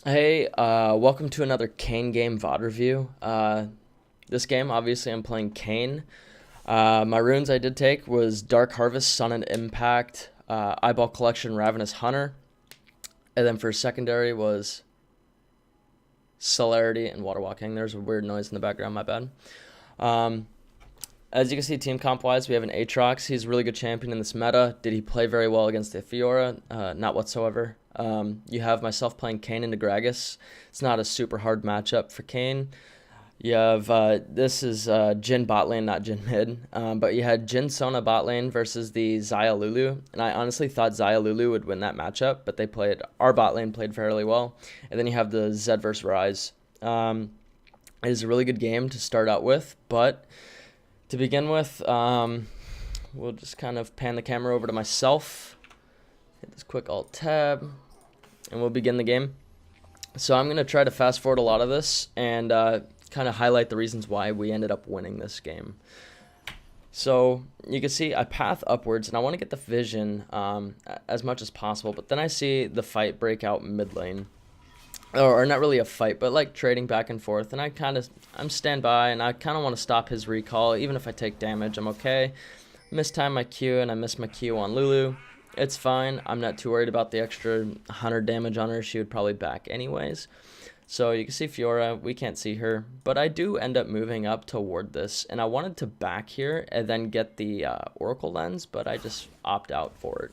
Hey, welcome to another Kayn game VOD review. This game, obviously, I'm playing Kayn. My runes I did take was Dark Harvest, Sun and Impact, Eyeball Collection, Ravenous Hunter, and then for secondary was Celerity and Water Walking. There's a weird noise in the background, my bad. Um, as you can see, team comp wise, we have an Aatrox. He's a really good champion in this meta. Did he play very well against the Fiora? Not whatsoever. You have myself playing Kayn into Gragas. It's not a super hard matchup for Kayn. You have this is Jhin bot lane, not Jhin mid. But you had Jhin Sona bot lane versus the Xayah Lulu, and I honestly thought Xayah Lulu would win that matchup, but our bot lane played fairly well. And then you have the Zed versus Ryze. It is a really good game to start out with, but to begin with, we'll just kind of pan the camera over to myself. Hit this quick alt tab, and we'll begin the game. So I'm going to try to fast forward a lot of this and kind of highlight the reasons why we ended up winning this game. So you can see I path upwards, and I want to get the vision as much as possible, but then I see the fight break out mid lane. Or not really a fight, but like trading back and forth, and I'm standby, and I kind of want to stop his recall. Even if I take damage, I'm okay. Mistime my Q, and I missed my Q on Lulu. It's fine. I'm not too worried about the extra 100 damage on her. She would probably back anyways. So you can see Fiora. We can't see her, but I do end up moving up toward this, and I wanted to back here and then get the Oracle Lens, but I just opt out for it.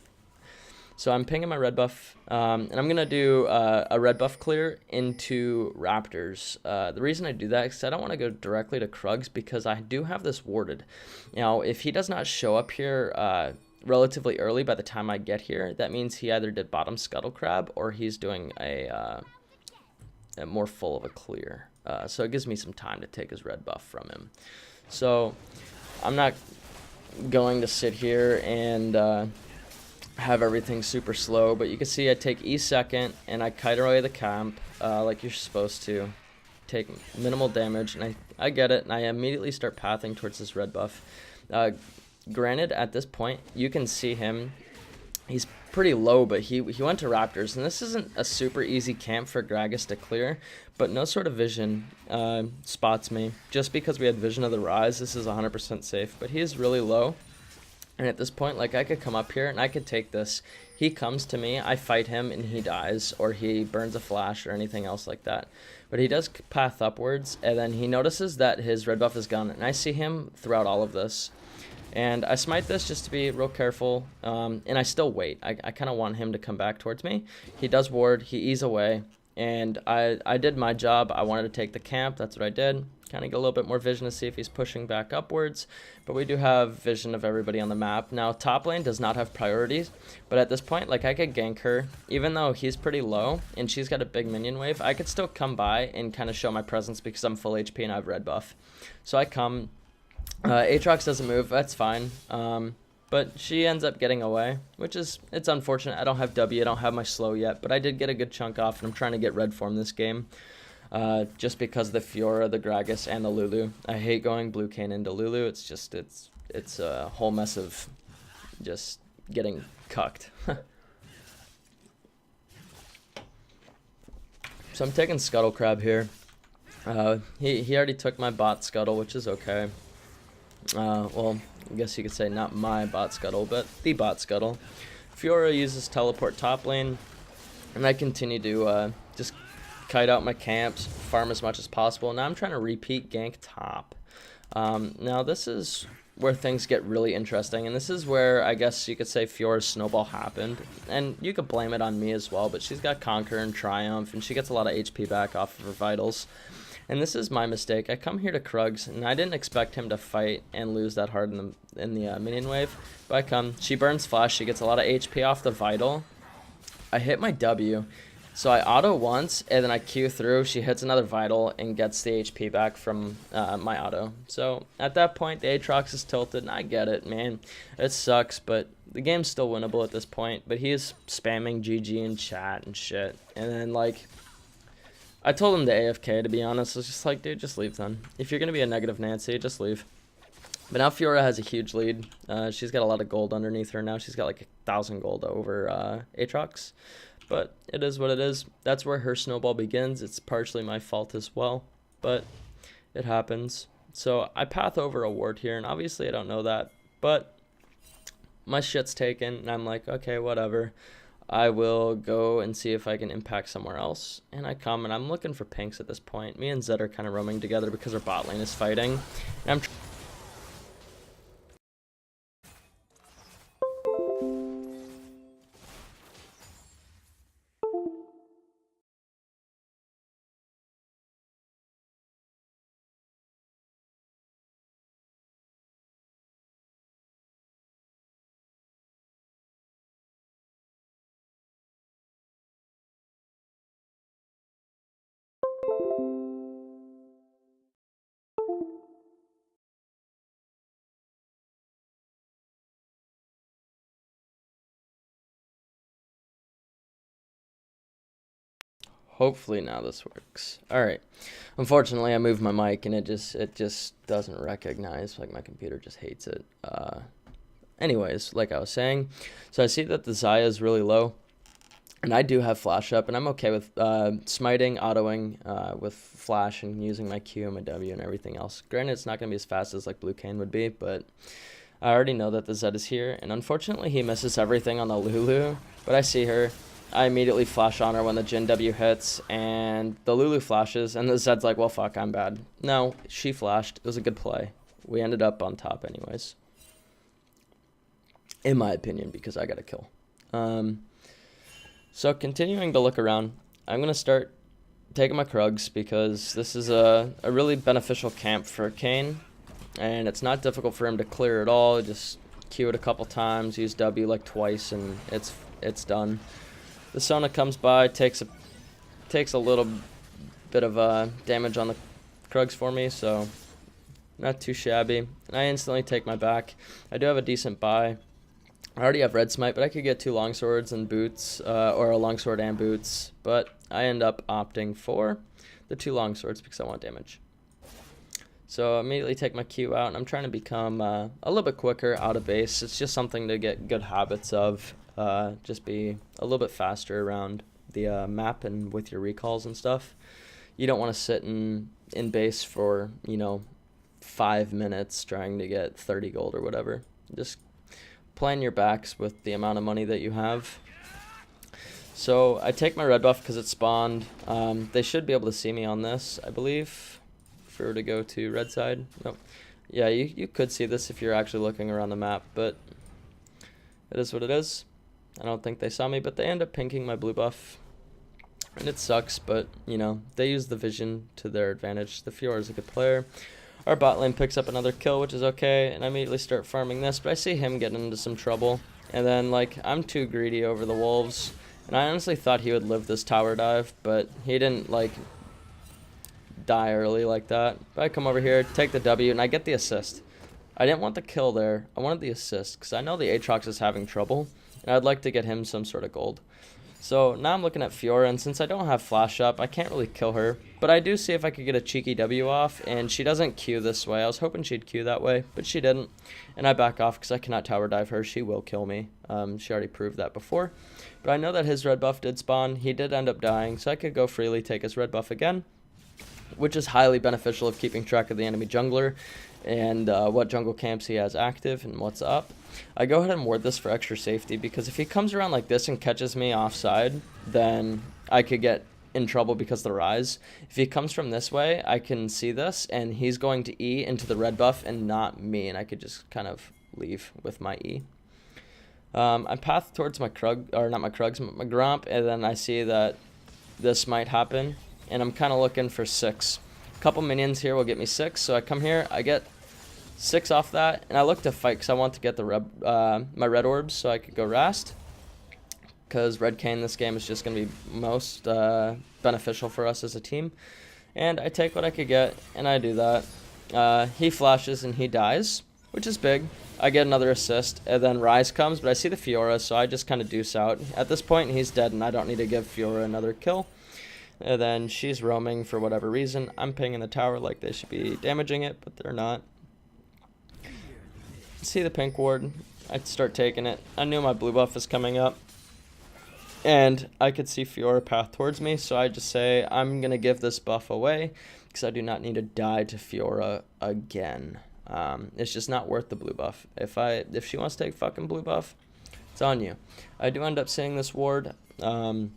So I'm pinging my red buff, and I'm going to do a red buff clear into Raptors. The reason I do that is because I don't want to go directly to Krugs, because I do have this warded. Now, if he does not show up here relatively early by the time I get here, that means he either did bottom Scuttle Crab or he's doing a more full of a clear. So it gives me some time to take his red buff from him. So I'm not going to sit here and have everything super slow, but you can see I take E second and I kite away the camp like you're supposed to. Take minimal damage, and I get it, and I immediately start pathing towards this red buff. Granted, at this point, you can see him. He's pretty low, but he went to Raptors, and this isn't a super easy camp for Gragas to clear, but no sort of vision spots me. Just because we had vision of the Rise, this is 100% safe, but he is really low. And at this point, like, I could come up here and I could take this. He comes to me, I fight him, and he dies, or he burns a flash or anything else like that. But he does path upwards, and then he notices that his red buff is gone, and I see him throughout all of this. And I smite this just to be real careful, and I still wait. I kind of want him to come back towards me. He does ward, he ease away, and I did my job. I wanted to take the camp, that's what I did. Kind of get a little bit more vision to see if he's pushing back upwards, but we do have vision of everybody on the map. Now, top lane does not have priorities, but at this point, like, I could gank her, even though he's pretty low, and she's got a big minion wave. I could still come by and kind of show my presence because I'm full HP and I have red buff. So I come, Aatrox doesn't move, that's fine, but she ends up getting away, which is, it's unfortunate. I don't have W, I don't have my slow yet, but I did get a good chunk off, and I'm trying to get red form this game. Just because of the Fiora, the Gragas, and the Lulu. I hate going blue Kayn into Lulu. It's just, it's a whole mess of just getting cucked. So I'm taking Scuttle Crab here. He already took my bot Scuttle, which is okay. Well, I guess you could say not my bot Scuttle, but the bot Scuttle. Fiora uses teleport top lane, and I continue to just kite out my camps, farm as much as possible. Now I'm trying to repeat gank top. Now this is where things get really interesting, and this is where I guess you could say Fiora's snowball happened, and you could blame it on me as well, but she's got Conquer and Triumph, and she gets a lot of HP back off of her vitals. And this is my mistake. I come here to Krugs, and I didn't expect him to fight and lose that hard in the minion wave, but I come, she burns flash, she gets a lot of HP off the vital. I hit my W. So I auto once, and then I Q through, she hits another vital, and gets the HP back from my auto. So at that point, the Aatrox is tilted, and I get it, man. It sucks, but the game's still winnable at this point. But he is spamming GG in chat and shit. And then, like, I told him to AFK, to be honest. I was just like, dude, just leave then. If you're going to be a negative Nancy, just leave. But now Fiora has a huge lead. She's got a lot of gold underneath her now. She's got like 1,000 gold over Aatrox. But it is what it is. That's where her snowball begins. It's partially my fault as well, but it happens. So I path over a ward here, and obviously I don't know that, but my shit's taken, and I'm like, okay, whatever. I will go and see if I can impact somewhere else. And I come, and I'm looking for pinks at this point. Me and Zed are kind of roaming together because our bot lane is fighting. And I'm Hopefully now this works. All right. Unfortunately, I moved my mic and it just doesn't recognize. Like, my computer just hates it. Anyways, like I was saying, so I see that the Xayah is really low, and I do have flash up, and I'm okay with smiting, autoing with flash, and using my Q and my W and everything else. Granted, it's not going to be as fast as like Blue Kayn would be, but I already know that the Zed is here, and unfortunately he misses everything on the Lulu, but I see her. I immediately flash on her when the Jin W hits, and the Lulu flashes, and the Zed's like, well, fuck, I'm bad. No, she flashed. It was a good play. We ended up on top anyways. In my opinion, because I got a kill. So continuing to look around, I'm going to start taking my Krugs, because this is a really beneficial camp for Kayn, and it's not difficult for him to clear at all. Just Q it a couple times, use W like twice, and it's done. The Sona comes by, takes a little bit of damage on the Krugs for me, so not too shabby. And I instantly take my back. I do have a decent buy. I already have red smite, but I could get 2 longswords and boots, or a longsword and boots, but I end up opting for the 2 longswords because I want damage. So I immediately take my Q out, and I'm trying to become a little bit quicker out of base. It's just something to get good habits of. Just be a little bit faster around the map and with your recalls and stuff. You don't want to sit in base for, 5 minutes trying to get 30 gold or whatever. Just plan your backs with the amount of money that you have. So I take my red buff because it spawned. They should be able to see me on this, I believe, if we were to go to red side. Nope. Yeah, you could see this if you're actually looking around the map, but it is what it is. I don't think they saw me, but they end up pinking my blue buff. And it sucks, but, they use the vision to their advantage. The Fiora is a good player. Our bot lane picks up another kill, which is okay, and I immediately start farming this, but I see him getting into some trouble. And then, I'm too greedy over the wolves, and I honestly thought he would live this tower dive, but he didn't, die early like that. But I come over here, take the W, and I get the assist. I didn't want the kill there. I wanted the assist, because I know the Aatrox is having trouble, and I'd like to get him some sort of gold. So now I'm looking at Fiora, and since I don't have flash up, I can't really kill her. But I do see if I could get a cheeky W off, and she doesn't Q this way. I was hoping she'd Q that way, but she didn't. And I back off because I cannot tower dive her. She will kill me. She already proved that before. But I know that his red buff did spawn. He did end up dying, so I could go freely take his red buff again, which is highly beneficial of keeping track of the enemy jungler and what jungle camps he has active and what's up. I go ahead and ward this for extra safety, because if he comes around like this and catches me offside, then I could get in trouble because of the rise. If he comes from this way, I can see this, and he's going to E into the red buff and not me, and I could just kind of leave with my E. I path towards my Krug, or not my Krugs, my Gromp, and then I see that this might happen, and I'm kind of looking for 6. A couple minions here will get me 6, so I come here, I get 6 off that, and I look to fight because I want to get the my red orbs so I could go Rast, because red Kayn this game is just going to be most beneficial for us as a team. And I take what I could get, and I do that. He flashes and he dies, which is big. I get another assist, and then Rise comes, but I see the Fiora, so I just kind of deuce out. At this point, he's dead, and I don't need to give Fiora another kill. And then she's roaming for whatever reason. I'm pinging the tower like they should be damaging it, but they're not. See the pink ward. I start taking it. I knew my blue buff was coming up. And I could see Fiora path towards me, so I just say I'm going to give this buff away because I do not need to die to Fiora again. It's just not worth the blue buff. If she wants to take fucking blue buff, it's on you. I do end up seeing this ward, so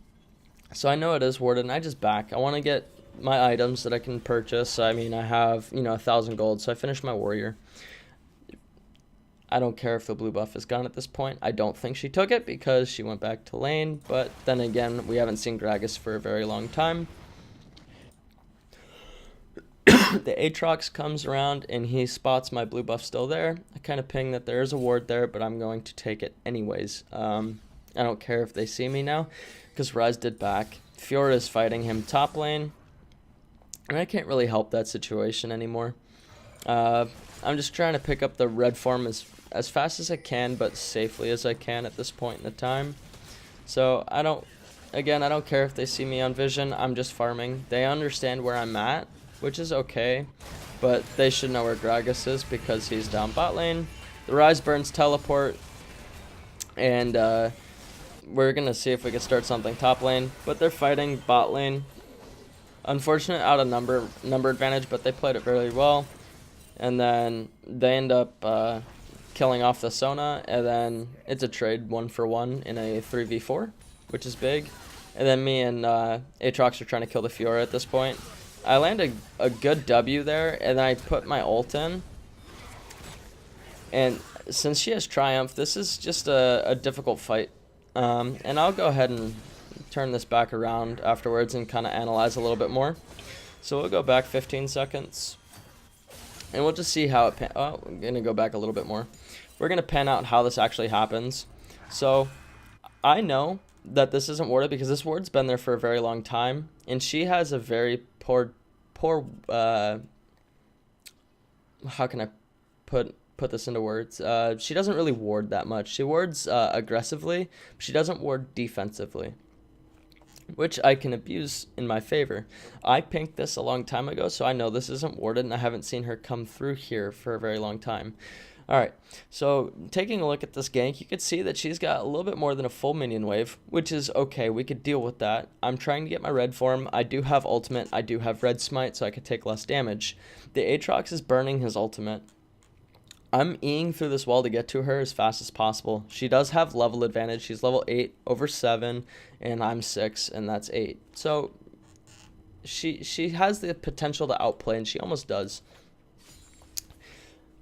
I know it is warded, and I just back. I want to get my items that I can purchase. I mean, I have, 1,000 gold, so I finished my warrior. I don't care if the blue buff is gone at this point. I don't think she took it because she went back to lane, but then again, we haven't seen Gragas for a very long time. The Aatrox comes around and he spots my blue buff still there. I kind of ping that there is a ward there, but I'm going to take it anyways. I don't care if they see me now because Ryze did back. Fiora is fighting him top lane, and I can't really help that situation anymore. I'm just trying to pick up the red form as fast as I can, but safely as I can at this point in the time. So I don't care if they see me on vision. I'm just farming. They understand where I'm at, which is okay, but they should know where Gragas is because he's down bot lane. The Ryze burns teleport, and we're gonna see if we can start something top lane, but they're fighting bot lane. Unfortunate out of number advantage, but they played it very well. And then they end up killing off the Sona, and then it's a trade 1-for-1 in a 3v4, which is big. And then me and Aatrox are trying to kill the Fiora at this point. I land a good W there, and then I put my ult in. And since she has Triumph, this is just a difficult fight. And I'll go ahead and turn this back around afterwards and kind of analyze a little bit more. So we'll go back 15 seconds. And we'll just see how it I'm going to go back a little bit more. We're going to pan out how this actually happens. So I know that this isn't warded because this ward's been there for a very long time. And she has a very poor how can I put this into words? She doesn't really ward that much. She wards aggressively, but she doesn't ward defensively, which I can abuse in my favor. I pinked this a long time ago, so I know this isn't warded, and I haven't seen her come through here for a very long time. Alright, so taking a look at this gank, you could see that she's got a little bit more than a full minion wave, which is okay. We could deal with that. I'm trying to get my red form. I do have ultimate. I do have red smite, so I could take less damage. The Aatrox is burning his ultimate. I'm eing through this wall to get to her as fast as possible. She does have level advantage. She's level 8 over 7, and I'm 6, and that's 8. So she has the potential to outplay, and she almost does.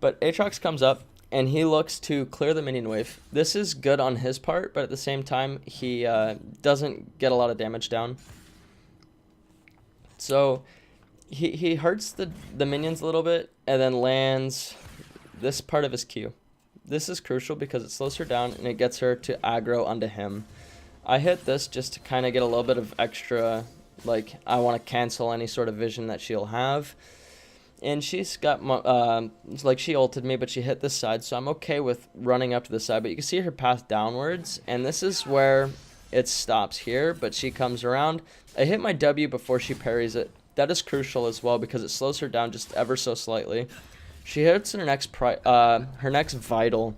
But Aatrox comes up, and he looks to clear the minion wave. This is good on his part, but at the same time, he doesn't get a lot of damage down. So he hurts the minions a little bit, and then lands this part of his Q. This is crucial because it slows her down, and it gets her to aggro onto him. I hit this just to kind of get a little bit of extra, like, I want to cancel any sort of vision that she'll have. And she's got, like, she ulted me, but she hit this side, so I'm okay with running up to the side. But you can see her path downwards, and this is where it stops here, but she comes around. I hit my W before she parries it. That is crucial as well because it slows her down just ever so slightly. She hits her next vital,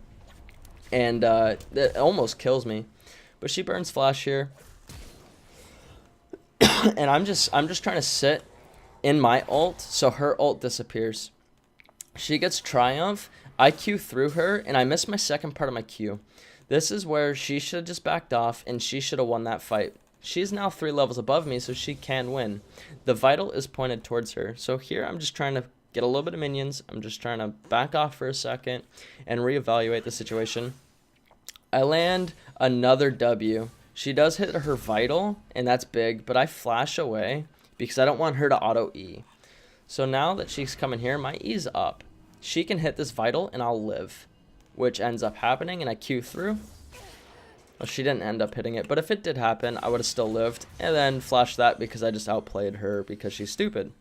and it almost kills me. But she burns flash here. And I'm just trying to sit in my ult, so her ult disappears. She gets Triumph, I Q through her, and I miss my second part of my Q. This is where she should have just backed off, and she should have won that fight. She's now 3 levels above me, so she can win. The Vital is pointed towards her, so here I'm just trying to get a little bit of minions. I'm just trying to back off for a second and reevaluate the situation. I land another W. She does hit her Vital, and that's big, but I flash away because I don't want her to auto E. So now that she's coming here, my E's up. She can hit this Vital, and I'll live, which ends up happening, and I Q through. Well, she didn't end up hitting it, but if it did happen, I would have still lived, and then flash that because I just outplayed her because she's stupid.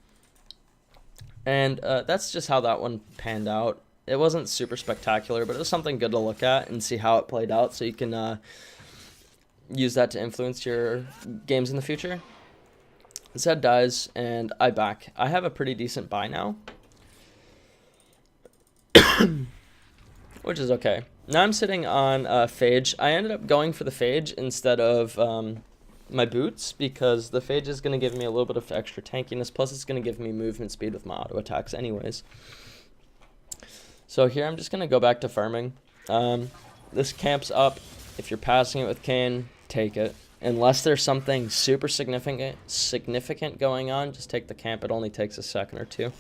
And that's just how that one panned out. It wasn't super spectacular, but it was something good to look at and see how it played out, so you can use that to influence your games in the future. Zed dies, and I back. I have a pretty decent buy now. which is okay. Now I'm sitting on Phage. I ended up going for the Phage instead of my boots because the Phage is going to give me a little bit of extra tankiness, plus it's going to give me movement speed with my auto attacks anyways. So here I'm just going to go back to farming. This camp's up. If you're passing it with Kayn, take it. Unless there's something super significant going on, just take the camp. It only takes a second or two.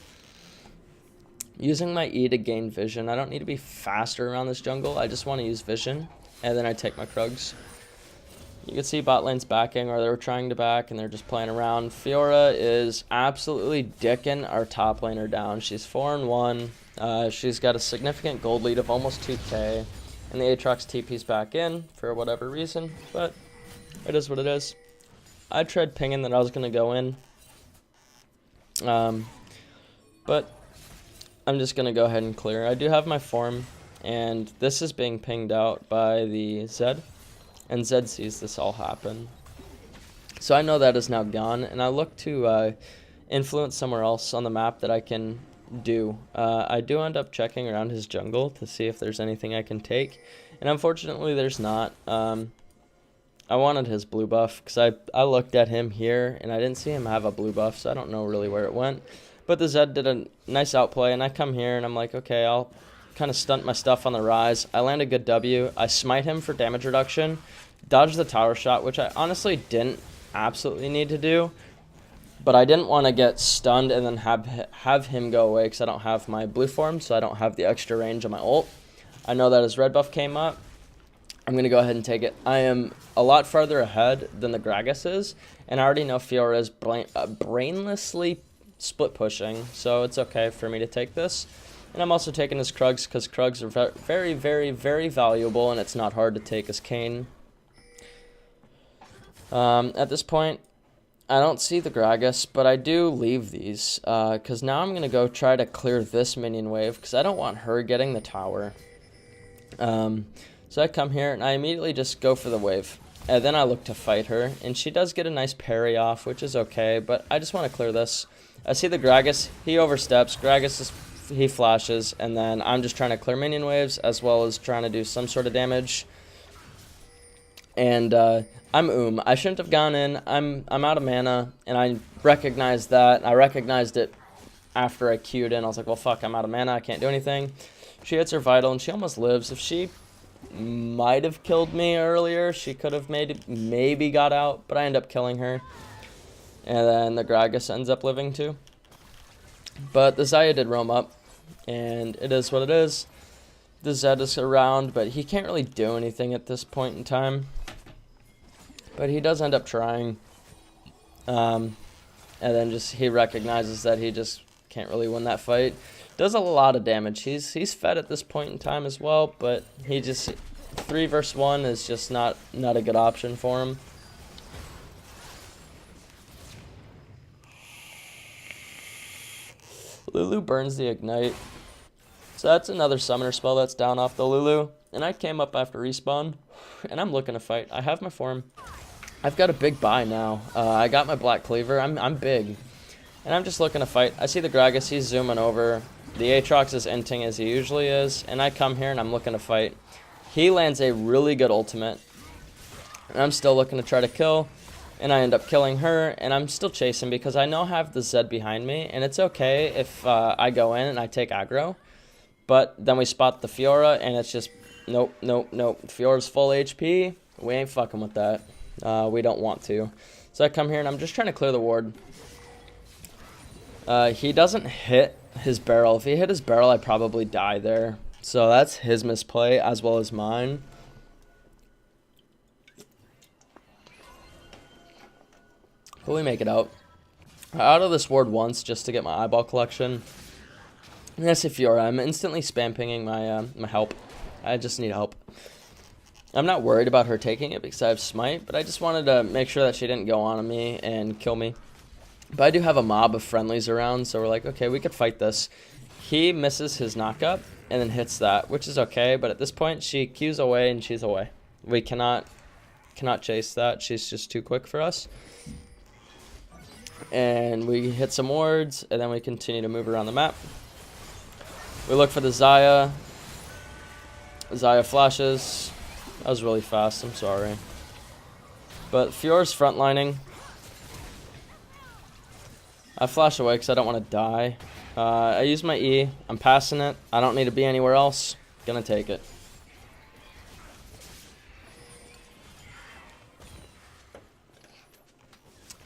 Using my E to gain vision. I don't need to be faster around this jungle. I just want to use vision. And then I take my Krugs. You can see bot lane's backing, or they were trying to back, and they're just playing around. Fiora is absolutely dicking our top laner down. She's 4-1. She's got a significant gold lead of almost 2k. And the Aatrox TP's back in for whatever reason. But it is what it is. I tried pinging that I was going to go in. But I'm just going to go ahead and clear. I do have my form. And this is being pinged out by the Zed. And Zed sees this all happen. So I know that is now gone. And I look to influence somewhere else on the map that I can do. I do end up checking around his jungle to see if there's anything I can take. And unfortunately there's not. I wanted his blue buff because I looked at him here and I didn't see him have a blue buff. So I don't know really where it went. But the Zed did a nice outplay. And I come here and I'm like, okay, I'll kind of stunt my stuff on the rise. I land a good W. I smite him for damage reduction. Dodge the tower shot, which I honestly didn't absolutely need to do. But I didn't want to get stunned and then have him go away because I don't have my blue form, so I don't have the extra range on my ult. I know that his red buff came up. I'm going to go ahead and take it. I am a lot farther ahead than the Gragas is, and I already know Fiora is brainlessly split pushing, so it's okay for me to take this. And I'm also taking his Krugs because Krugs are very, very, very valuable, and it's not hard to take as Kayn. At this point, I don't see the Gragas, but I do leave these because now I'm going to go try to clear this minion wave because I don't want her getting the tower. So I come here and I immediately just go for the wave. And then I look to fight her, and she does get a nice parry off, which is okay, but I just want to clear this. I see the Gragas, he oversteps, he flashes, and then I'm just trying to clear minion waves as well as trying to do some sort of damage. And I'm I shouldn't have gone in. I'm out of mana, and I recognized that. I recognized it after I queued in. I was like, well, fuck, I'm out of mana. I can't do anything. She hits her vital, and she almost lives. If she might have killed me earlier, she could have maybe got out, but I end up killing her. And then the Gragas ends up living too. But the Xayah did roam up, and it is what it is. The Zed is around, but he can't really do anything at this point in time. But he does end up trying. And then he recognizes that he just can't really win that fight. Does a lot of damage. He's fed at this point in time as well, but he just 3 versus 1 is just not a good option for him. Lulu burns the ignite. So that's another summoner spell that's down off the Lulu. And I came up after respawn, and I'm looking to fight. I have my form. I've got a big buy now. I got my black cleaver. I'm big. And I'm just looking to fight. I see the Gragas. He's zooming over. The Aatrox is inting as he usually is. And I come here, and I'm looking to fight. He lands a really good ultimate. And I'm still looking to try to kill. And I end up killing her. And I'm still chasing because I know I have the Zed behind me. And it's okay if I go in and I take aggro. But then we spot the Fiora, and it's just, nope. Fiora's full HP. We ain't fucking with that. We don't want to. So I come here, and I'm just trying to clear the ward. He doesn't hit his barrel. If he hit his barrel, I'd probably die there. So that's his misplay as well as mine. But we make it out. Out of this ward once just to get my eyeball collection. And that's if you're, I'm instantly spam pinging my help. I just need help. I'm not worried about her taking it because I have smite, but I just wanted to make sure that she didn't go on me and kill me. But I do have a mob of friendlies around, so we're like, okay, we could fight this. He misses his knockup and then hits that, which is okay, but at this point, she Qs away and she's away. We cannot chase that. She's just too quick for us. And we hit some wards, and then we continue to move around the map. We look for the Xayah. Xayah flashes. That was really fast, I'm sorry. But Fiora's frontlining. I flash away because I don't want to die. I use my E. I'm passing it. I don't need to be anywhere else. Gonna take it.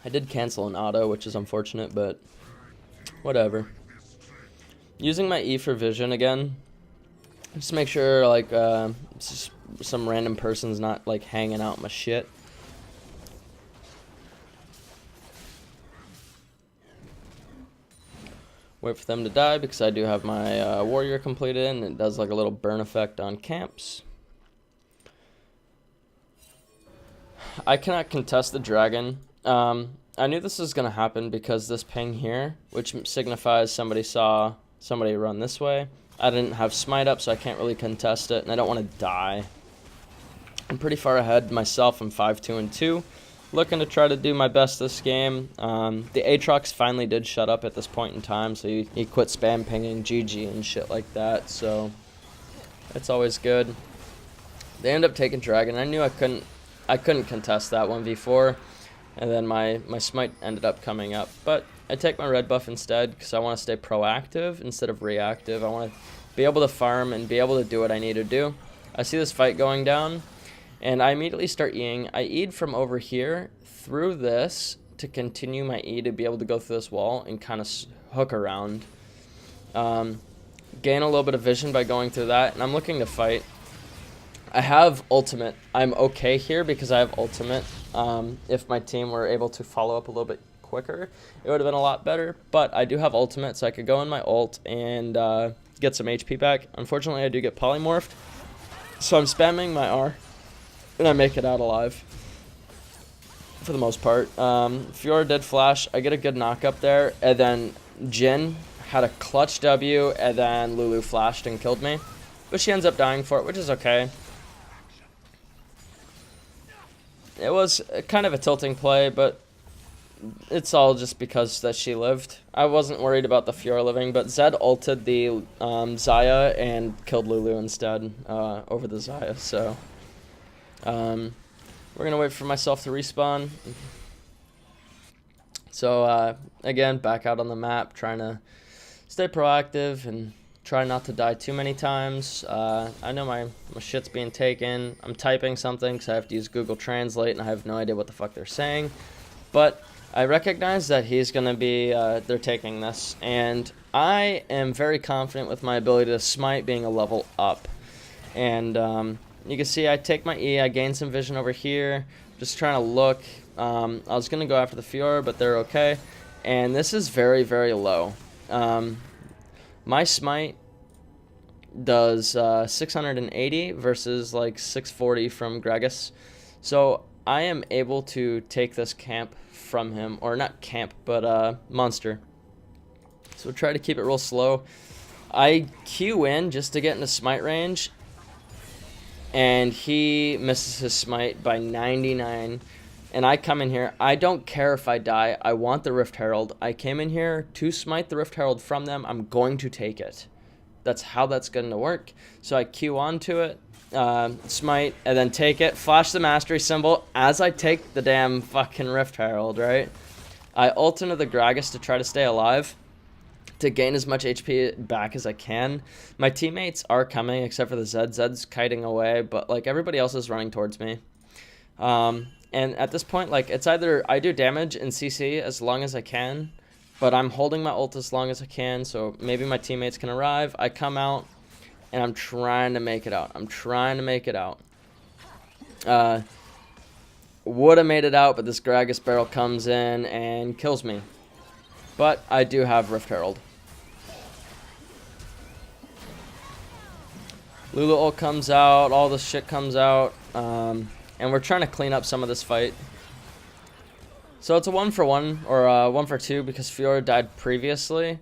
I did cancel an auto, which is unfortunate, but whatever. Using my E for vision again. Just make sure, like, some random person's not, like, hanging out my shit. Wait for them to die because I do have my warrior completed, and it does, like, a little burn effect on camps. I cannot contest the dragon. I knew this was going to happen because this ping here, which signifies somebody saw somebody run this way. I didn't have smite up, so I can't really contest it, and I don't want to die. I'm pretty far ahead myself. I'm 5-2-2. Looking to try to do my best this game. The Aatrox finally did shut up at this point in time, so he quit spam pinging GG and shit like that, so it's always good. They end up taking dragon. I knew I couldn't contest that 1v4, and then my smite ended up coming up. But I take my red buff instead because I want to stay proactive instead of reactive. I want to be able to farm and be able to do what I need to do. I see this fight going down, and I immediately start E'ing. I E'd from over here through this to continue my E to be able to go through this wall and kind of hook around. Gain a little bit of vision by going through that, and I'm looking to fight. I have ultimate. I'm okay here because I have ultimate. If my team were able to follow up a little bit quicker, it would have been a lot better, but I do have ultimate, so I could go in my ult and get some HP back. Unfortunately, I do get polymorphed, so I'm spamming my R, and I make it out alive for the most part. Fiora did flash. I get a good knock up there, and then Jhin had a clutch W, and then Lulu flashed and killed me, but she ends up dying for it, which is okay. It was kind of a tilting play, but it's all just because that she lived. I wasn't worried about the Fiora living, but Zed ulted the Xayah and killed Lulu instead over the Xayah. So we're going to wait for myself to respawn. So again, back out on the map, trying to stay proactive and try not to die too many times. I know my shit's being taken. I'm typing something because I have to use Google Translate, and I have no idea what the fuck they're saying. But I recognize that he's going to be, they're taking this. And I am very confident with my ability to smite being a level up. And you can see I take my E, I gain some vision over here. Just trying to look. I was going to go after the Fiora, but they're okay. And this is very, very low. My smite does 680 versus like 640 from Gragas. So I am able to take this camp from him, or not camp, but monster. So try to keep it real slow. I Q in just to get into smite range, and he misses his smite by 99. And I come in here. I don't care if I die. I want the Rift Herald. I came in here to smite the Rift Herald from them. I'm going to take it. That's how that's going to work. So I Q onto it, smite, and then take it. Flash the mastery symbol as I take the damn fucking Rift Herald, right? I ult into the Gragas to try to stay alive, to gain as much HP back as I can. My teammates are coming except for the Zed. Zed's kiting away, but like everybody else is running towards me. And at this point, like, it's either I do damage in CC as long as I can, but I'm holding my ult as long as I can, so maybe my teammates can arrive. I come out, and I'm trying to make it out. I'm trying to make it out. Would have made it out, but this Gragas barrel comes in and kills me. But I do have Rift Herald. Lulu ult comes out, all this shit comes out. And we're trying to clean up some of this fight. So it's a 1-for-1 or a 1-for-2 because Fiora died previously.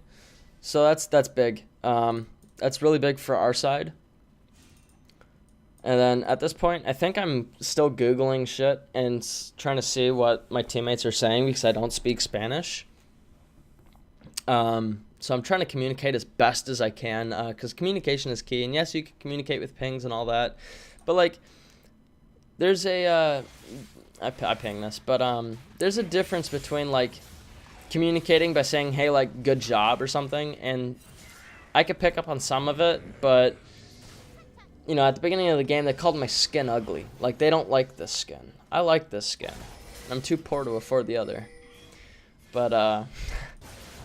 So that's big. That's really big for our side. And then at this point, I think I'm still Googling shit and trying to see what my teammates are saying because I don't speak Spanish. So I'm trying to communicate as best as I can, because communication is key. And yes, you can communicate with pings and all that, but like, there's a I ping this, but there's a difference between like communicating by saying, hey, like, good job or something, and I could pick up on some of it, but you know, at the beginning of the game, they called my skin ugly. Like, they don't like this skin. I like this skin. I'm too poor to afford the other. But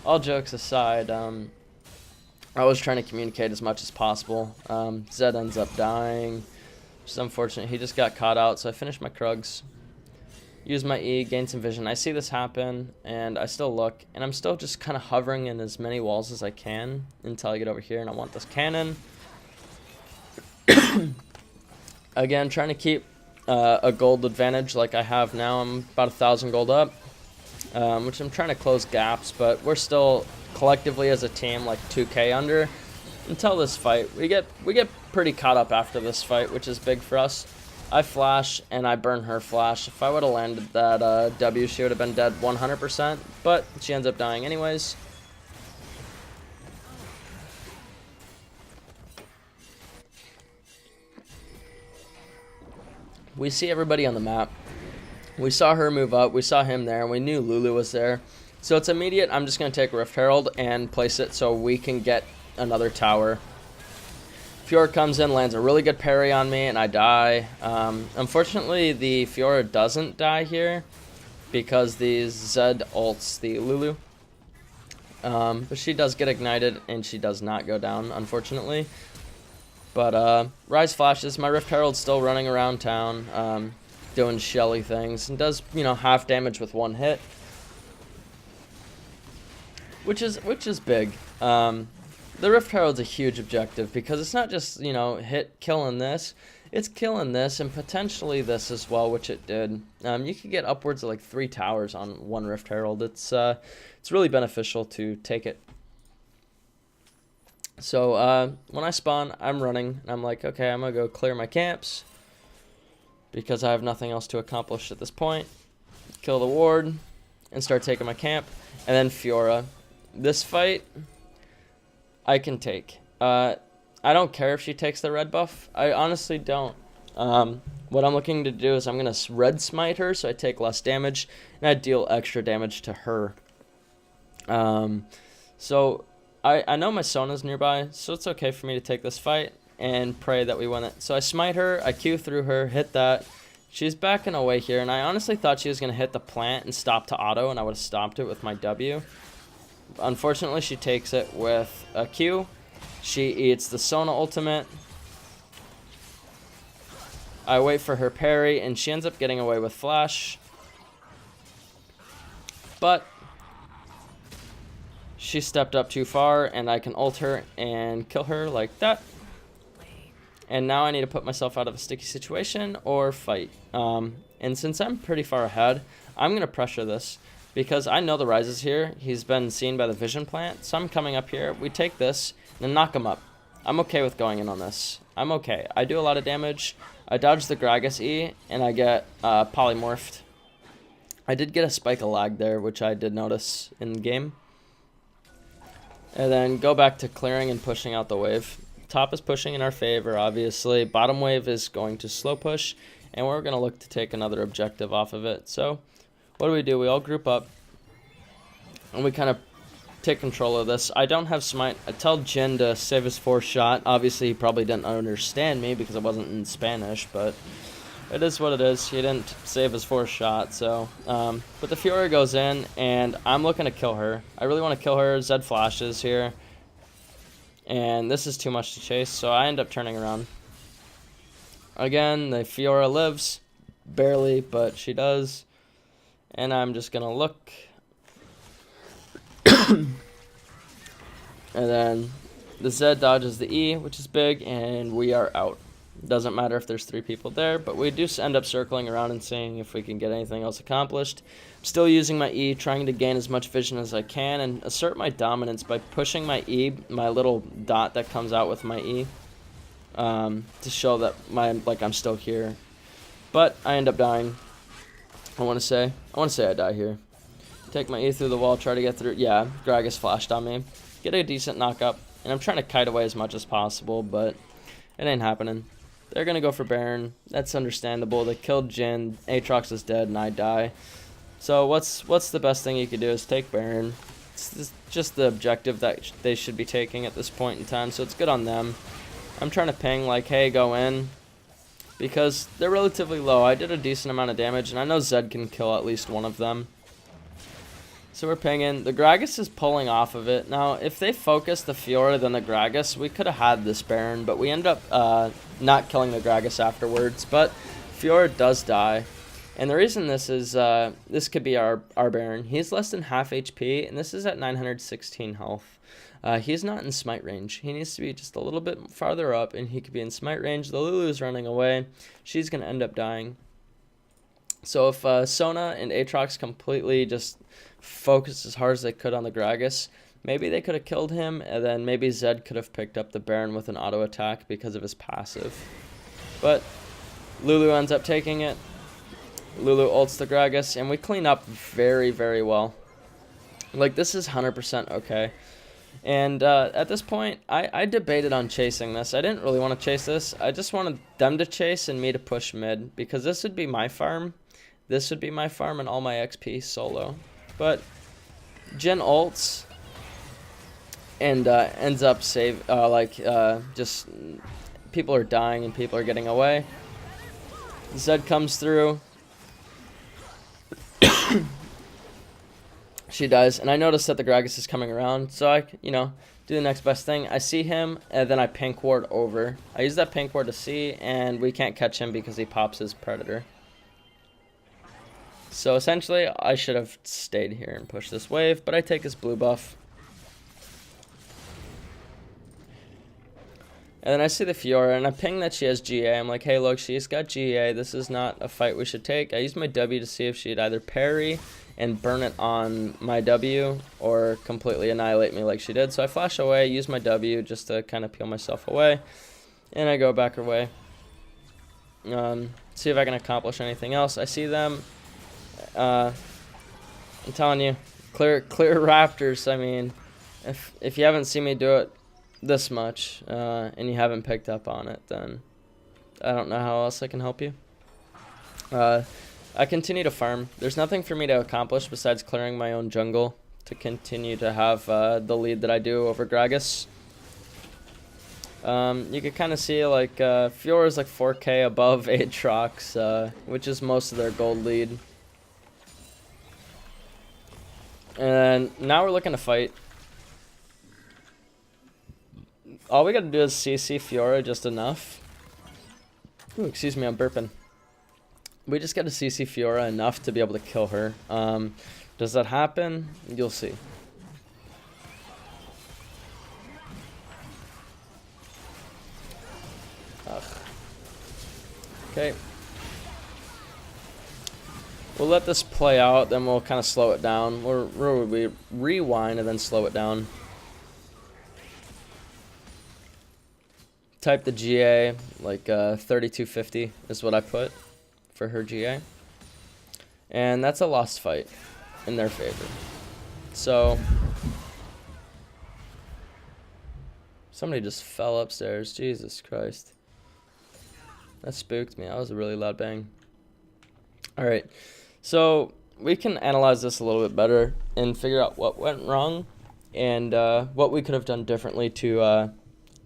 all jokes aside, I was trying to communicate as much as possible. Zed ends up dying, which is unfortunate. He just got caught out, so I finished my Krugs. Use my E, gain some vision. I see this happen, and I still look, and I'm still just kind of hovering in as many walls as I can until I get over here, and I want this cannon. Again, trying to keep a gold advantage like I have now. I'm about 1,000 gold up, which I'm trying to close gaps, but we're still collectively as a team like 2k under until this fight. We get pretty caught up after this fight, which is big for us. I flash, and I burn her flash. If I would have landed that W, she would have been dead 100%, but she ends up dying anyways. We see everybody on the map. We saw her move up. We saw him there, and we knew Lulu was there. So it's immediate. I'm just going to take Rift Herald and place it so we can get another tower. Fiora comes in, lands a really good parry on me, and I die. Unfortunately, the Fiora doesn't die here because the Zed ults the Lulu. But she does get ignited, and she does not go down, unfortunately. But Rise flashes. My Rift Herald's still running around town, doing Shelly things, and does, you know, half damage with one hit, which is big. The Rift Herald's a huge objective because it's not just, you know, killing this. It's killing this and potentially this as well, which it did. You could get upwards of like 3 towers on one Rift Herald. It's really beneficial to take it. So when I spawn, I'm running, and I'm like, okay, I'm going to go clear my camps because I have nothing else to accomplish at this point. Kill the ward and start taking my camp. And then Fiora. This fight, I can take. I don't care if she takes the red buff. I honestly don't. What I'm looking to do is I'm going to red smite her so I take less damage, and I deal extra damage to her. So I know my Sona's nearby, so it's okay for me to take this fight and pray that we win it. So I smite her, I Q through her, hit that. She's backing away here, and I honestly thought she was going to hit the plant and stop to auto, and I would have stopped it with my W. Unfortunately, she takes it with a Q. She eats the Sona ultimate. I wait for her parry, and she ends up getting away with flash. But she stepped up too far, and I can ult her and kill her like that. And now I need to put myself out of a sticky situation or fight. And since I'm pretty far ahead, I'm going to pressure this because I know the Rise is here. He's been seen by the vision plant, so I'm coming up here. We take this and then knock him up. I'm okay with going in on this. I'm okay. I do a lot of damage. I dodge the Gragas E, and I get polymorphed. I did get a spike of lag there, which I did notice in the game. And then go back to clearing and pushing out the wave. Top is pushing in our favor, obviously. Bottom wave is going to slow push, and we're going to look to take another objective off of it. So what do? We all group up, and we kind of take control of this. I don't have smite. I tell Jin to save his 4th shot. Obviously, he probably didn't understand me because it wasn't in Spanish, but it is what it is. He didn't save his 4th shot, so. But the Fiora goes in, and I'm looking to kill her. I really want to kill her. Zed flashes here. And this is too much to chase, so I end up turning around. Again, the Fiora lives. Barely, but she does. And I'm just going to look. And then the Zed dodges the E, which is big, and we are out. Doesn't matter if there's 3 people there, but we do end up circling around and seeing if we can get anything else accomplished. I'm still using my E, trying to gain as much vision as I can and assert my dominance by pushing my E, my little dot that comes out with my E, to show that I'm still here. But I end up dying. I want to say I die here. Take my E through the wall, try to get through. Yeah, Gragas flashed on me. Get a decent knock-up. And I'm trying to kite away as much as possible, but it ain't happening. They're going to go for Baron. That's understandable. They killed Jhin. Aatrox is dead, and I die. So what's the best thing you could do is take Baron. It's just the objective that they should be taking at this point in time, so it's good on them. I'm trying to ping, like, hey, go in. Because they're relatively low. I did a decent amount of damage, and I know Zed can kill at least one of them. So we're pinging. The Gragas is pulling off of it. Now, if they focused the Fiora than the Gragas, we could have had this Baron, but we end up not killing the Gragas afterwards. But Fiora does die. And the reason this is, this could be our Baron. He's less than half HP, and this is at 916 health. He's not in smite range. He needs to be just a little bit farther up, and he could be in smite range. The Lulu's running away. She's going to end up dying. So if Sona and Aatrox completely just focused as hard as they could on the Gragas, maybe they could have killed him, and then maybe Zed could have picked up the Baron with an auto attack because of his passive. But Lulu ends up taking it. Lulu ults the Gragas, and we clean up very, very well. Like, this is 100% okay. And at this point, I debated on chasing this. I didn't really want to chase this. I just wanted them to chase and me to push mid, because this would be my farm. This would be my farm and all my XP solo. But Jhin ults and ends up just people are dying and people are getting away. Zed comes through. She dies, and I notice that the Gragas is coming around, so I, do the next best thing. I see him, and then I pink ward over. I use that pink ward to see, and we can't catch him because he pops his Predator. So essentially, I should have stayed here and pushed this wave, but I take his blue buff. And then I see the Fiora, and I ping that she has GA. I'm like, hey, look, she's got GA. This is not a fight we should take. I use my W to see if she'd either parry and burn it on my W or completely annihilate me like she did. So I flash away, use my W just to kind of peel myself away, and I go back away. See if I can accomplish anything else. I see them. I'm telling you, clear Raptors. I mean, if you haven't seen me do it this much and you haven't picked up on it, then I don't know how else I can help you. I continue to farm. There's nothing for me to accomplish besides clearing my own jungle to continue to have the lead that I do over Gragas. You can kind of see like Fiora is like 4k above Aatrox, which is most of their gold lead. And now we're looking to fight. All we gotta do is CC Fiora just enough. Ooh, excuse me, I'm burping. We just gotta CC Fiora enough to be able to kill her. Does that happen? You'll see. Ugh. Okay. We'll let this play out, then we'll kind of slow it down. We rewind and then slow it down. Type the GA, like 3250 is what I put for her GA. And that's a lost fight in their favor. So, somebody just fell upstairs. Jesus Christ. That spooked me. That was a really loud bang. Alright, so we can analyze this a little bit better and figure out what went wrong and what we could have done differently to,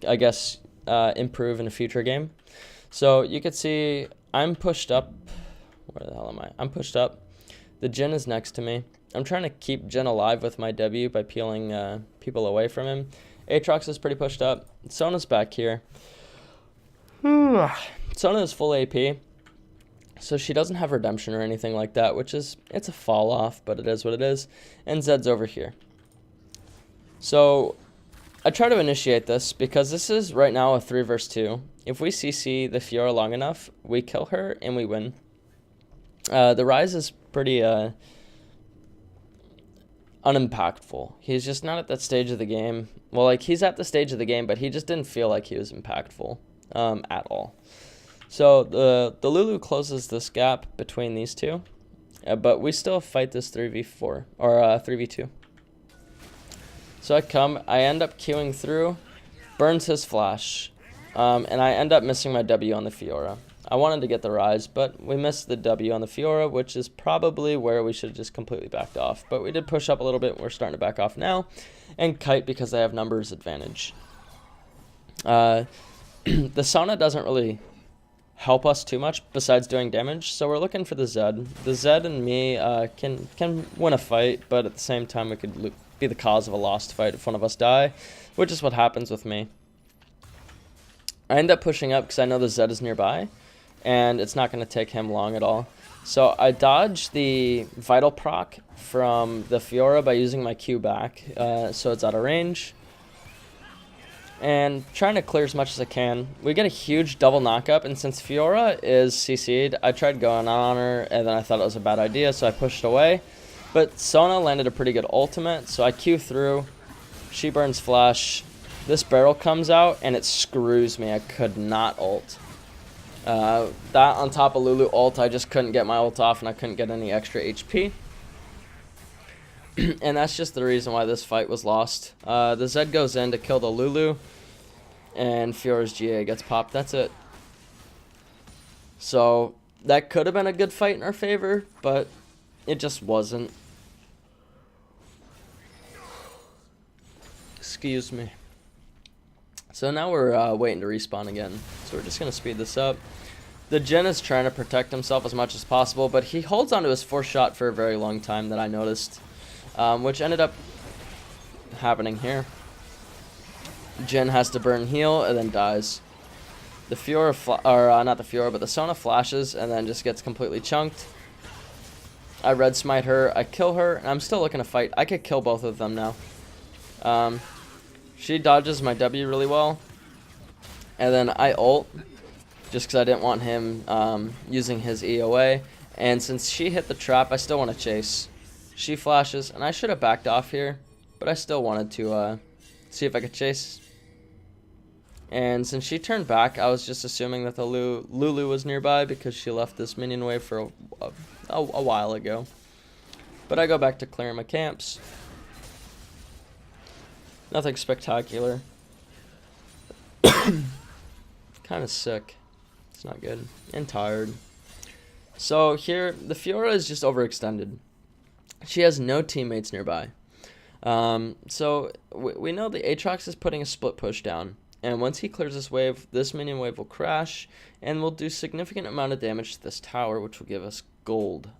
I guess, improve in a future game. So you could see I'm pushed up. Where the hell am I? I'm pushed up. The Jhin is next to me. I'm trying to keep Jhin alive with my W by peeling people away from him. Aatrox is pretty pushed up. Sona's back here. Sona is full AP. So she doesn't have redemption or anything like that, which is, it's a fall off, but it is what it is. And Zed's over here. So I try to initiate this because this is right now a 3 versus 2. If we CC the Fiora long enough, we kill her and we win. The Rise is pretty unimpactful. He's just not at that stage of the game. Well, like, he's at the stage of the game, but he just didn't feel like he was impactful at all. So the Lulu closes this gap between these two. But we still fight this 3v4, or 3v2. So I end up queuing through, burns his flash, and I end up missing my W on the Fiora. I wanted to get the Rise, but we missed the W on the Fiora, which is probably where we should have just completely backed off. But we did push up a little bit. We're starting to back off now. And Kite because they have numbers advantage. The Sona doesn't really help us too much besides doing damage, so we're looking for the Zed. The Zed and me can win a fight, but at the same time we could be the cause of a lost fight if one of us die, which is what happens with me. I end up pushing up because I know the Zed is nearby, and it's not going to take him long at all. So I dodge the Vital proc from the Fiora by using my Q back, so it's out of range. And trying to clear as much as I can. We get a huge double knockup, and since Fiora is CC'd, I tried going on her, and then I thought it was a bad idea, so I pushed away. But Sona landed a pretty good ultimate, so I Q through. She burns flash. This barrel comes out, and it screws me. I could not ult. That on top of Lulu ult, I just couldn't get my ult off, and I couldn't get any extra HP. And that's just the reason why this fight was lost. The Zed goes in to kill the Lulu, and Fiora's GA gets popped. That's it. So that could have been a good fight in our favor, but it just wasn't. Excuse me. So now we're waiting to respawn again. So we're just going to speed this up. The Jhin is trying to protect himself as much as possible, but he holds onto his force shot for a very long time that I noticed. Which ended up happening here. Jhin has to burn heal and then dies. The Fiora, not the Fiora, but the Sona flashes and then just gets completely chunked. I red smite her, I kill her, and I'm still looking to fight. I could kill both of them now. She dodges my W really well. And then I ult, just because I didn't want him using his EOA. And since she hit the trap, I still want to chase. She flashes, and I should have backed off here, but I still wanted to see if I could chase. And since she turned back, I was just assuming that the Lulu was nearby because she left this minion wave for a while ago. But I go back to clearing my camps. Nothing spectacular. Kind of sick. It's not good. And tired. So here, the Fiora is just overextended. She has no teammates nearby. So we know the Aatrox is putting a split push down. And once he clears this wave, this minion wave will crash. And will do significant amount of damage to this tower, which will give us gold.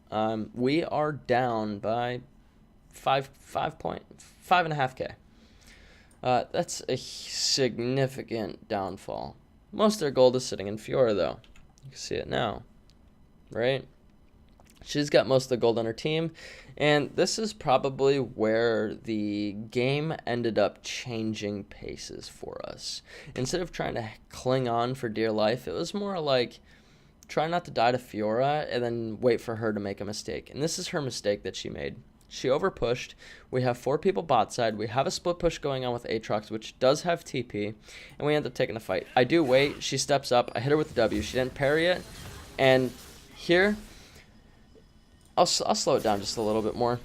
We are down by 5.5K. That's a significant downfall. Most of their gold is sitting in Fiora, though. You can see it now. Right? She's got most of the gold on her team, and this is probably where the game ended up changing paces for us. Instead of trying to cling on for dear life, it was more like try not to die to Fiora and then wait for her to make a mistake. And this is her mistake that she made. She overpushed. We have 4 people bot side. We have a split push going on with Aatrox, which does have TP, and we end up taking a fight. I do wait. She steps up. I hit her with the W. She didn't parry it, and here I'll slow it down just a little bit more.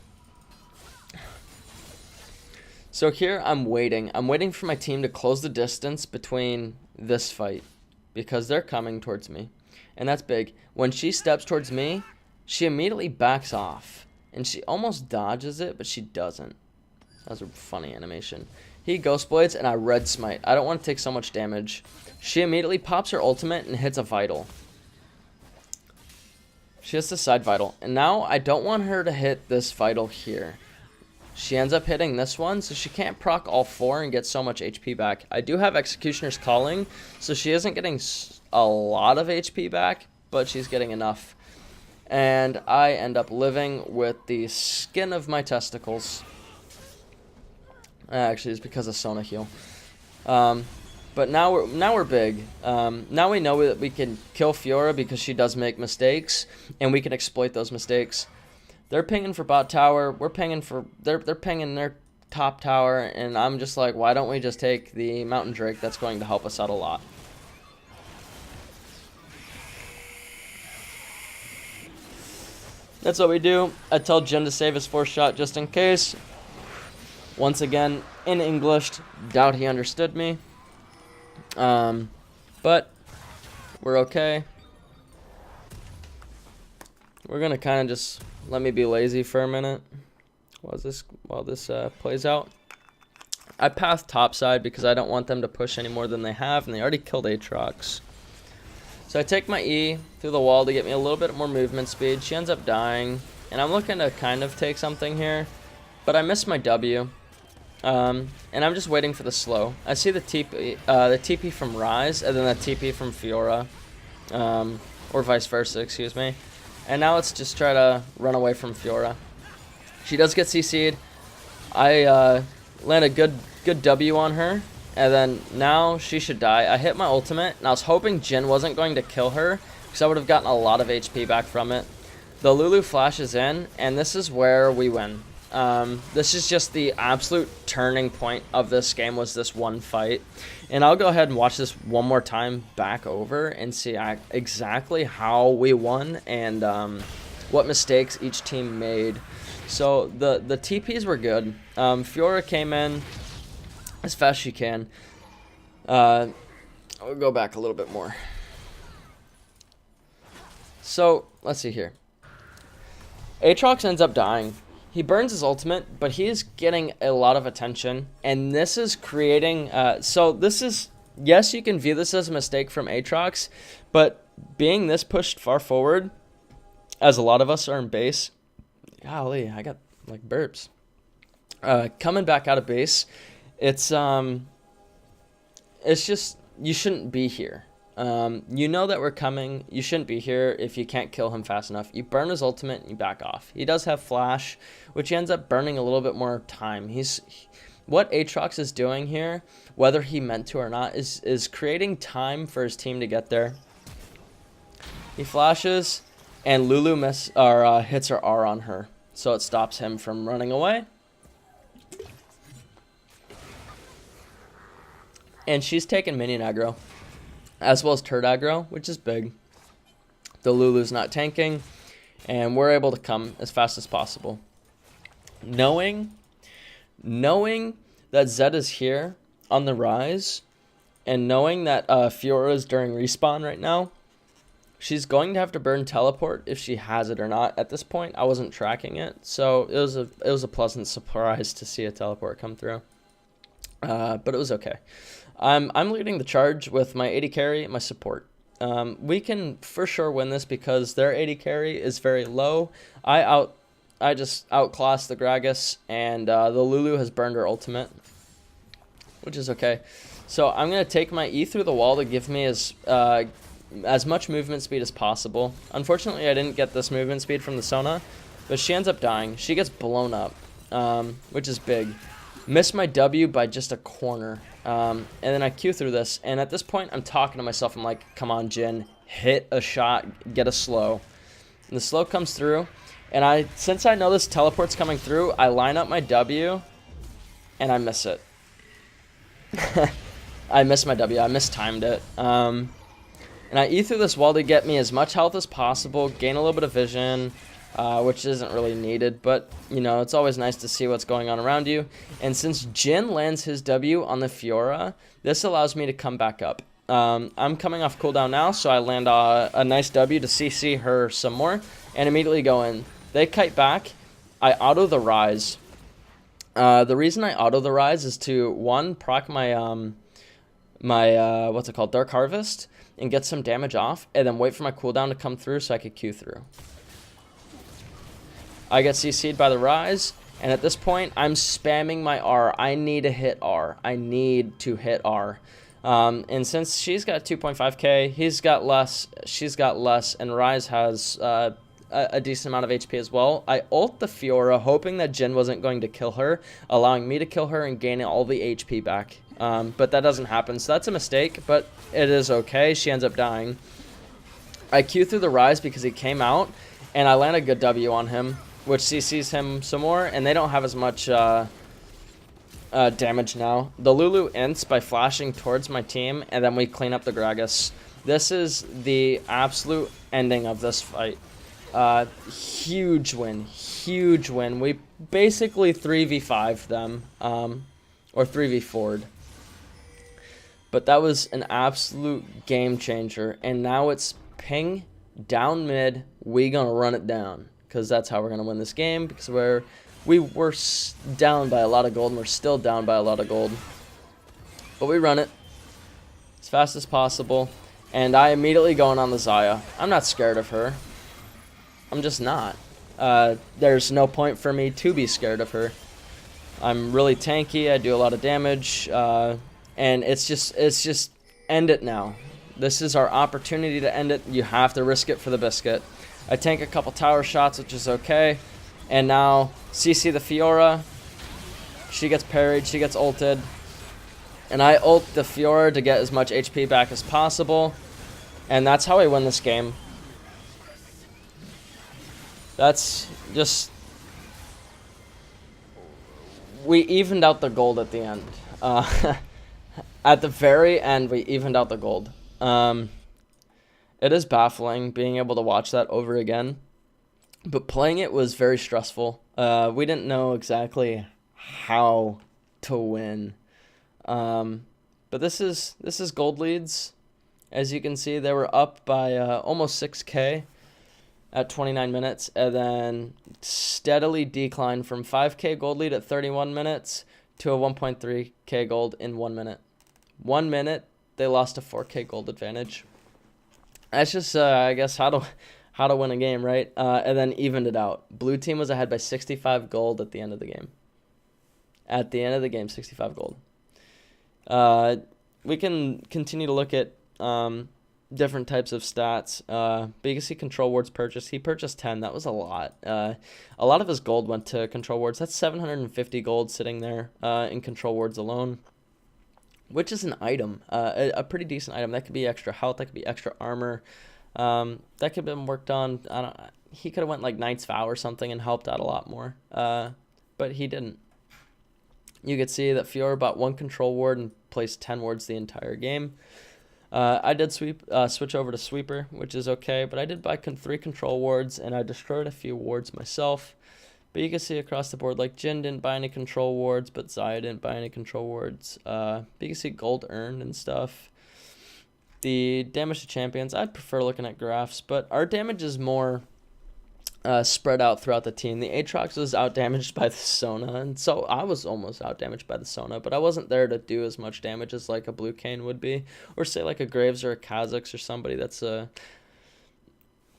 So here I'm waiting. I'm waiting for my team to close the distance between this fight because they're coming towards me. And that's big. When she steps towards me, she immediately backs off. And she almost dodges it, but she doesn't. That was a funny animation. He Ghost Blades and I red smite. I don't want to take so much damage. She immediately pops her ultimate and hits a Vital. She has the side Vital. And now I don't want her to hit this Vital here. She ends up hitting this one, so she can't proc all 4 and get so much HP back. I do have Executioner's Calling, so she isn't getting a lot of HP back, but she's getting enough. And I end up living with the skin of my testicles. Actually, it's because of Sona heal. But now we're big. Now we know that we can kill Fiora because she does make mistakes, and we can exploit those mistakes. They're pinging for bot tower. We're pinging for they're pinging their top tower, and I'm just like, why don't we just take the Mountain Drake? That's going to help us out a lot. That's what we do. I tell Jin to save his 4th shot just in case. Once again, in English, doubt he understood me. But we're okay. We're gonna kind of just let me be lazy for a minute while this plays out. I passed topside because I don't want them to push any more than they have, and they already killed Aatrox. So I take my E through the wall to get me a little bit more movement speed. She ends up dying, and I'm looking to kind of take something here, but I miss my W. And I'm just waiting for the slow. I see the TP from Rise, and then the TP from Fiora, or vice versa, excuse me. And now let's just try to run away from Fiora. She does get CC'd. I land a good W on her, and then now she should die. I hit my ultimate, and I was hoping Jin wasn't going to kill her, because I would have gotten a lot of HP back from it. The Lulu flashes in, and this is where we win. This is just the absolute turning point of this game, was this one fight. And I'll go ahead and watch this one more time back over and see exactly how we won and what mistakes each team made. So the TPs were good. Fiora came in as fast as she can. I'll go back a little bit more. So let's see here. Aatrox ends up dying. He burns his ultimate, but he is getting a lot of attention, and this is creating... yes, you can view this as a mistake from Aatrox, but being this pushed far forward, as a lot of us are in base... Golly, I got, like, burps. Coming back out of base, it's just... You shouldn't be here. You know that we're coming. You shouldn't be here if you can't kill him fast enough. You burn his ultimate and you back off. He does have flash, which he ends up burning a little bit more time. What Aatrox is doing here, whether he meant to or not, is creating time for his team to get there. He flashes, and Lulu hits her R on her, so it stops him from running away. And she's taking minion aggro, as well as turd aggro, which is big. The Lulu's not tanking, and we're able to come as fast as possible. Knowing that Zed is here on the rise, and knowing that Fiora is during respawn right now, she's going to have to burn teleport if she has it or not. At this point, I wasn't tracking it, so it was a pleasant surprise to see a teleport come through. But it was okay. I'm leading the charge with my AD carry and my support. We can for sure win this because their AD carry is very low. I just outclassed the Gragas, and the Lulu has burned her ultimate, which is okay. So I'm going to take my E through the wall to give me as much movement speed as possible. Unfortunately, I didn't get this movement speed from the Sona, but she ends up dying. She gets blown up, which is big. Missed my W by just a corner. And then I Q through this, and at this point, I'm talking to myself. I'm like, come on, Jin, hit a shot, get a slow. And the slow comes through, and since I know this teleport's coming through, I line up my W, and I miss it. I missed my W. I mistimed it. And I E through this wall to get me as much health as possible, gain a little bit of vision, which isn't really needed, but, you know, it's always nice to see what's going on around you. And since Jin lands his W on the Fiora, this allows me to come back up. I'm coming off cooldown now, so I land a nice W to CC her some more, and immediately go in. They kite back. I auto the Rise. The reason I auto the Rise is to, one, proc my, what's it called, Dark Harvest, and get some damage off, and then wait for my cooldown to come through so I could Q through. I get CC'd by the Rise, and at this point, I'm spamming my R. I need to hit R. I need to hit R. And since she's got 2.5k, he's got less, she's got less, and Rise has a decent amount of HP as well, I ult the Fiora, hoping that Jin wasn't going to kill her, allowing me to kill her and gaining all the HP back. But that doesn't happen, so that's a mistake, but it is okay. She ends up dying. I Q through the Rise because he came out, and I land a good W on him, which CCs him some more, and they don't have as much damage now. The Lulu ints by flashing towards my team, and then we clean up the Gragas. This is the absolute ending of this fight. Huge win. Huge win. We basically 3v5'd them, or 3v4'd. But that was an absolute game changer. And now it's ping, down mid, we gonna run it down. Because that's how we're gonna win this game. Because we were down by a lot of gold, and we're still down by a lot of gold. But we run it as fast as possible. And I immediately go in on the Xayah. I'm not scared of her. I'm just not. There's no point for me to be scared of her. I'm really tanky. I do a lot of damage. And it's just end it now. This is our opportunity to end it. You have to risk it for the biscuit. I tank a couple tower shots, which is okay. And now CC the Fiora. She gets parried. She gets ulted. And I ult the Fiora to get as much HP back as possible. And that's how I win this game. That's just... We evened out the gold at the end. At the very end, we evened out the gold. It is baffling being able to watch that over again. But playing it was very stressful. We didn't know exactly how to win. But this is gold leads. As you can see, they were up by almost 6k at 29 minutes, and then steadily declined from 5k gold lead at 31 minutes to a 1.3k gold in 1 minute. 1 minute, they lost a 4k gold advantage. That's just, I guess, how to win a game, right? And then evened it out. Blue team was ahead by 65 gold at the end of the game. At the end of the game, 65 gold. We can continue to look at different types of stats. But you can see control wards purchased. He purchased 10. That was a lot. A lot of his gold went to control wards. That's 750 gold sitting there in control wards alone, which is an item, a pretty decent item. That could be extra health. That could be extra armor. That could have been worked on. He could have went like Knight's Vow or something and helped out a lot more. But he didn't. You could see that Fiora bought 1 control ward and placed 10 wards the entire game. I did switch over to Sweeper, which is okay, but I did buy 3 control wards, and I destroyed a few wards myself. But you can see across the board, like Jhin didn't buy any control wards, but Xayah didn't buy any control wards. But you can see gold earned and stuff. The damage to champions, I'd prefer looking at graphs, but our damage is more spread out throughout the team. The Aatrox was outdamaged by the Sona, and so I was almost outdamaged by the Sona, but I wasn't there to do as much damage as like a Blue Kayn would be, or say like a Graves or a Kha'Zix or somebody that's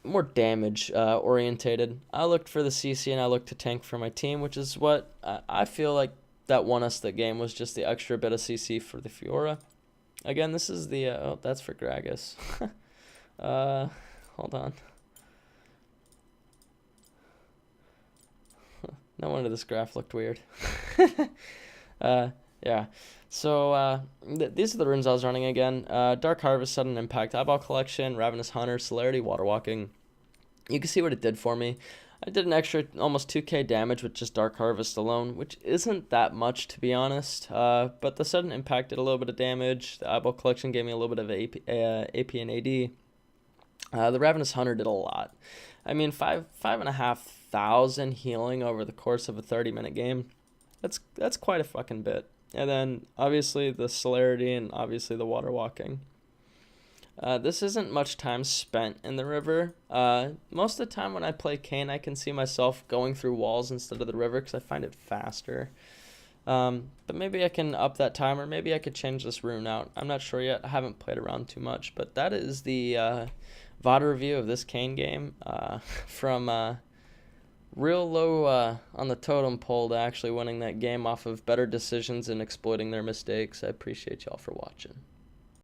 more damage orientated. I looked for the CC and I looked to tank for my team, which is what I feel like that won us the game, was just the extra bit of CC for the Fiora. Again, this is the oh, that's for Gragas. Hold on. No wonder this graph looked weird. Yeah. So these are the runes I was running again. Dark Harvest, Sudden Impact, Eyeball Collection, Ravenous Hunter, Celerity, Water Walking. You can see what it did for me. I did an extra almost 2k damage with just Dark Harvest alone, which isn't that much to be honest. But the Sudden Impact did a little bit of damage. The Eyeball Collection gave me a little bit of AP and AD. The Ravenous Hunter did a lot. I mean, 5,500 healing over the course of a 30-minute game. That's quite a fucking bit. And then obviously the Celerity and obviously the Water Walking. This isn't much time spent in the river. Most of the time when I play Kayn, I can see myself going through walls instead of the river because I find it faster. But maybe I can up that time, or maybe I could change this rune out. I'm not sure yet. I haven't played around too much, but that is the VOD review of this Kayn game, from real low on the totem pole to actually winning that game off of better decisions and exploiting their mistakes. I appreciate y'all for watching.